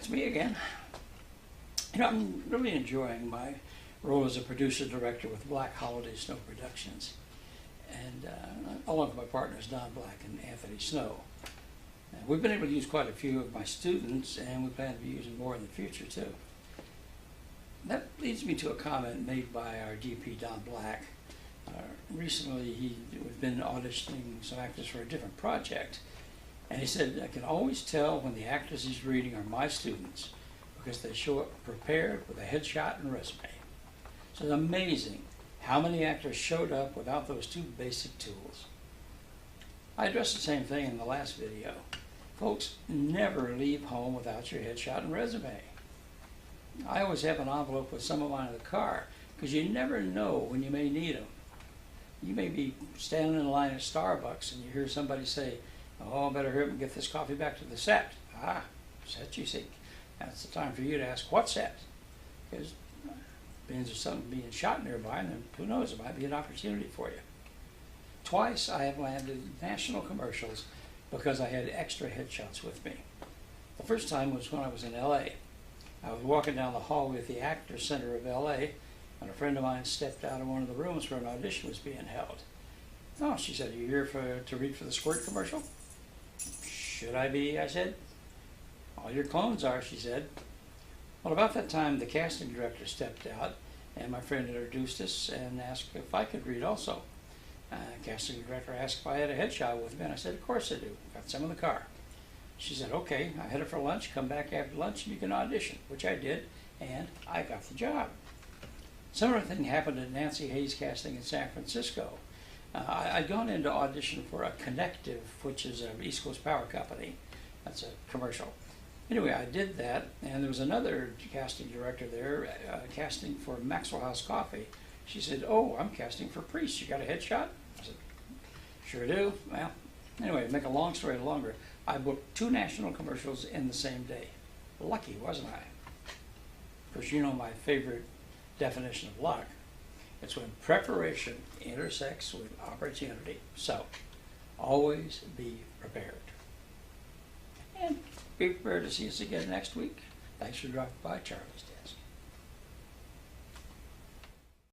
it's me again. You know, I'm really enjoying my role as a producer-director with Holliday Snow Productions, and along with my partners Don Black and Anthony Snow. We've been able to use quite a few of my students, and we plan to be using more in the future too. That leads me to a comment made by our DP Don Black. Recently he had been auditioning some actors for a different project, and he said, "I can always tell when the actors he's reading are my students because they show up prepared with a headshot and resume." So it's amazing how many actors showed up without those two basic tools. I addressed the same thing in the last video. Folks, never leave home without your headshot and resume. I always have an envelope with some of mine in the car because you never know when you may need them. You may be standing in line at Starbucks and you hear somebody say, "Oh, I better hurry up and get this coffee back to the set." Ah, set, you see. That's the time for you to ask, what set? Because there's something being shot nearby, and then who knows, it might be an opportunity for you. Twice I have landed national commercials because I had extra headshots with me. The first time was when I was in LA. I was walking down the hallway at the Actors Center of LA, and a friend of mine stepped out of one of the rooms where an audition was being held. "Oh," she said, "are you here to read for the Squirt commercial?" "Should I be?" I said. "All your clones are," she said. Well, about that time, the casting director stepped out, and my friend introduced us and asked if I could read also. Casting director asked if I had a headshot with me, and I said, "Of course I do. Got some in the car." She said, "Okay, I headed for lunch. Come back after lunch and you can audition," which I did, and I got the job. Similar thing happened at Nancy Hayes Casting in San Francisco. I'd gone in to audition for a Connective, which is an East Coast power company. That's a commercial. Anyway, I did that, and there was another casting director there casting for Maxwell House Coffee. She said, "Oh, I'm casting for Priest. You got a headshot?" I said, "Sure do." Well, anyway, to make a long story longer, I booked 2 national commercials in the same day. Lucky, wasn't I? Of course, you know my favorite definition of luck. It's when preparation intersects with opportunity. So, always be prepared. And be prepared to see us again next week. Thanks for dropping by Charlie's Desk.